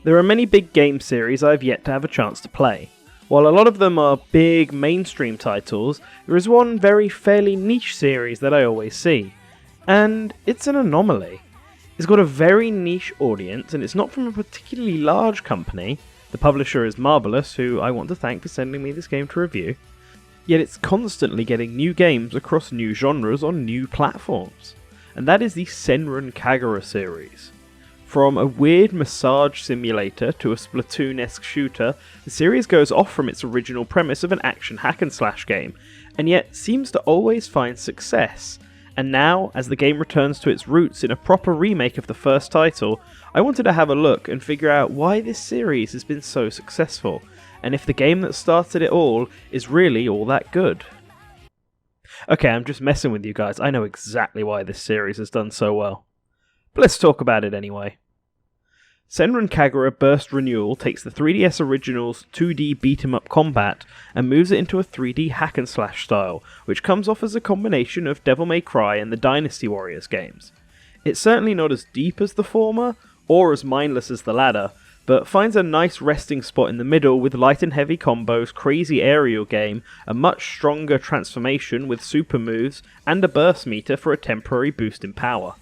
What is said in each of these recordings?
There are many big game series I have yet to have a chance to play. While a lot of them are big mainstream titles, there is one very fairly niche series that I always see, and it's an anomaly. It's got a very niche audience and it's not from a particularly large company. The publisher is Marvelous, who I want to thank for sending me this game to review, yet it's constantly getting new games across new genres on new platforms, and that is the Senran Kagura series. From a weird massage simulator to a Splatoon-esque shooter, the series goes off from its original premise of an action hack-and-slash game, and yet seems to always find success. And now, as the game returns to its roots in a proper remake of the first title, I wanted to have a look and figure out why this series has been so successful, and if the game that started it all is really all that good. Okay, I'm just messing with you guys, I know exactly why this series has done so well. But let's talk about it anyway. Senran Kagura Burst Renewal takes the 3DS original's 2D beat-em-up combat and moves it into a 3D hack-and-slash style, which comes off as a combination of Devil May Cry and the Dynasty Warriors games. It's certainly not as deep as the former, or as mindless as the latter, but finds a nice resting spot in the middle with light and heavy combos, crazy aerial game, a much stronger transformation with super moves, and a burst meter for a temporary boost in power.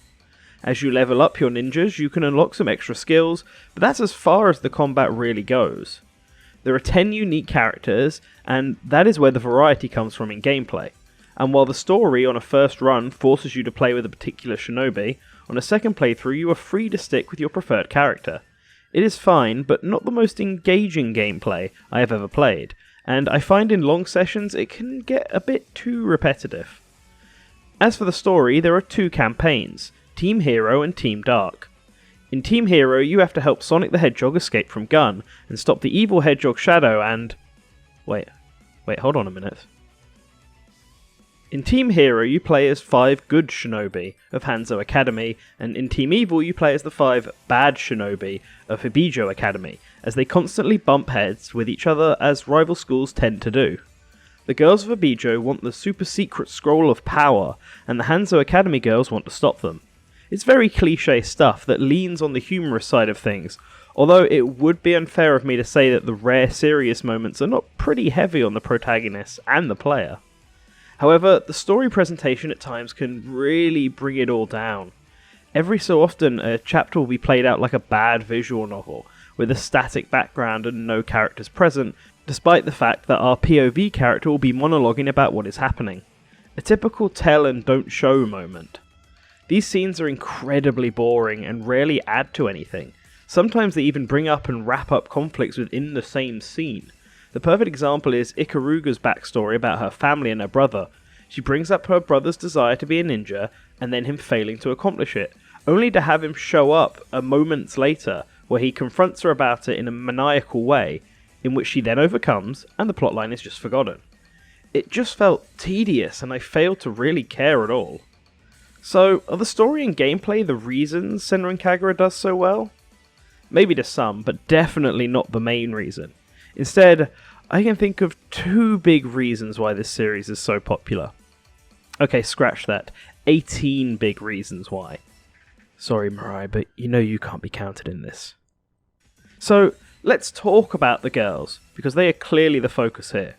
As you level up your ninjas, you can unlock some extra skills, but that's as far as the combat really goes. There are 10 unique characters, and that is where the variety comes from in gameplay. And while the story on a first run forces you to play with a particular shinobi, on a second playthrough you are free to stick with your preferred character. It is fine, but not the most engaging gameplay I have ever played, and I find in long sessions it can get a bit too repetitive. As for the story, there are two campaigns, Team Hero and Team Dark. In Team Hero, you have to help Sonic the Hedgehog escape from Gun, and stop the evil Hedgehog Shadow and... Wait, hold on a minute. In Team Hero, you play as 5 good shinobi of Hanzo Academy, and in Team Evil, you play as the 5 bad shinobi of Hibijo Academy, as they constantly bump heads with each other as rival schools tend to do. The girls of Hibijo want the super secret scroll of power, and the Hanzo Academy girls want to stop them. It's very cliché stuff that leans on the humorous side of things, although it would be unfair of me to say that the rare serious moments are not pretty heavy on the protagonist and the player. However, the story presentation at times can really bring it all down. Every so often, a chapter will be played out like a bad visual novel, with a static background and no characters present, despite the fact that our POV character will be monologuing about what is happening. A typical tell and don't show moment. These scenes are incredibly boring and rarely add to anything. Sometimes they even bring up and wrap up conflicts within the same scene. The perfect example is Ikaruga's backstory about her family and her brother. She brings up her brother's desire to be a ninja, and then him failing to accomplish it, only to have him show up moments later, where he confronts her about it in a maniacal way, in which she then overcomes, and the plotline is just forgotten. It just felt tedious, and I failed to really care at all. So, are the story and gameplay the reasons Senran Kagura does so well? Maybe to some, but definitely not the main reason. Instead, I can think of 2 big reasons why this series is so popular. Okay, scratch that. 18 big reasons why. Sorry, Mirai, but you know you can't be counted in this. So, let's talk about the girls, because they are clearly the focus here.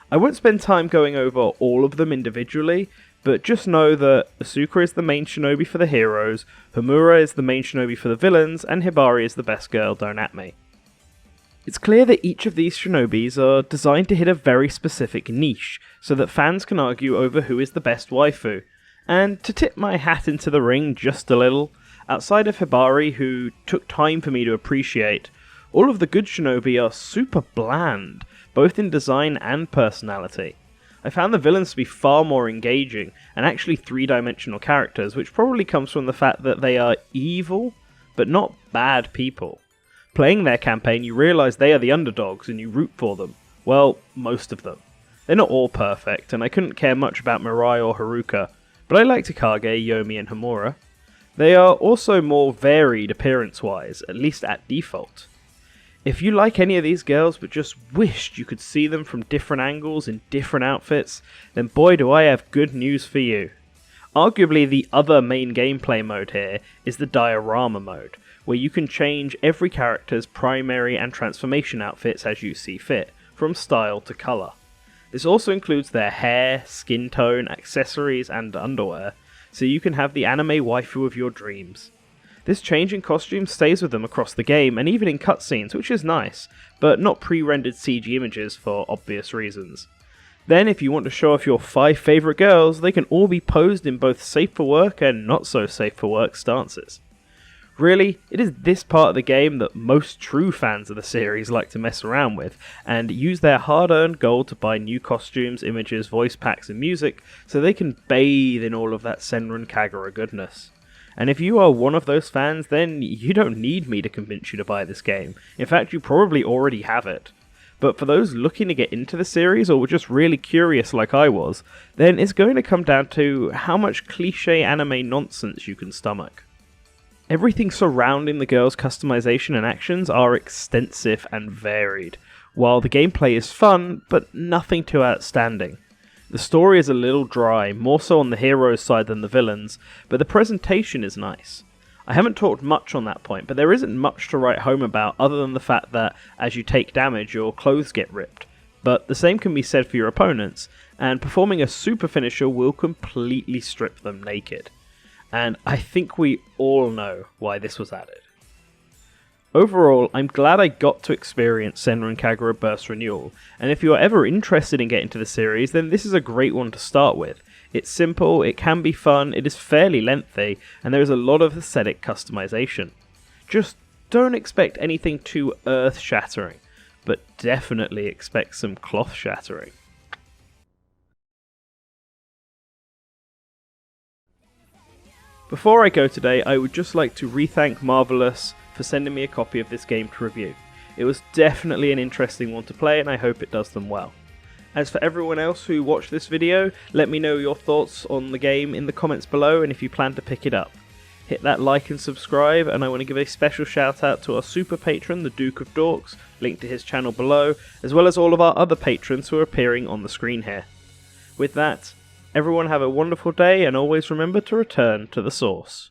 I won't spend time going over all of them individually, but just know that Asuka is the main shinobi for the heroes, Homura is the main shinobi for the villains, and Hibari is the best girl, don't at me. It's clear that each of these shinobis are designed to hit a very specific niche, so that fans can argue over who is the best waifu. And to tip my hat into the ring just a little, outside of Hibari, who took time for me to appreciate, all of the good shinobi are super bland, both in design and personality. I found the villains to be far more engaging, and actually 3-dimensional characters, which probably comes from the fact that they are evil, but not bad people. Playing their campaign, you realise they are the underdogs, and you root for them. Well, most of them. They're not all perfect, and I couldn't care much about Mirai or Haruka, but I like Takage, Yomi and Homura. They are also more varied appearance-wise, at least at default. If you like any of these girls but just wished you could see them from different angles in different outfits, then boy do I have good news for you. Arguably the other main gameplay mode here is the Diorama Mode, where you can change every character's primary and transformation outfits as you see fit, from style to colour. This also includes their hair, skin tone, accessories and underwear, so you can have the anime waifu of your dreams. This change in costume stays with them across the game and even in cutscenes, which is nice, but not pre-rendered CG images for obvious reasons. Then if you want to show off your 5 favourite girls, they can all be posed in both safe for work and not so safe for work stances. Really, it is this part of the game that most true fans of the series like to mess around with, and use their hard-earned gold to buy new costumes, images, voice packs and music, so they can bathe in all of that Senran Kagura goodness. And if you are one of those fans, then you don't need me to convince you to buy this game. In fact, you probably already have it. But for those looking to get into the series, or just really curious like I was, then it's going to come down to how much cliché anime nonsense you can stomach. Everything surrounding the girls' customization and actions are extensive and varied, while the gameplay is fun, but nothing too outstanding. The story is a little dry, more so on the hero's side than the villains, but the presentation is nice. I haven't talked much on that point, but there isn't much to write home about other than the fact that as you take damage your clothes get ripped. But the same can be said for your opponents, and performing a super finisher will completely strip them naked. And I think we all know why this was added. Overall, I'm glad I got to experience Senran Kagura Burst Renewal, and if you're ever interested in getting to the series, then this is a great one to start with. It's simple, it can be fun, it is fairly lengthy, and there is a lot of aesthetic customization. Just don't expect anything too earth-shattering, but definitely expect some cloth-shattering. Before I go today, I would just like to re-thank Marvelous for sending me a copy of this game to review. It was definitely an interesting one to play, and I hope it does them well. As for everyone else who watched this video, let me know your thoughts on the game in the comments below and if you plan to pick it up. Hit that like and subscribe, and I want to give a special shout out to our super patron, the Duke of Dorks, link to his channel below, as well as all of our other patrons who are appearing on the screen here. With that, everyone have a wonderful day, and always remember to return to the source.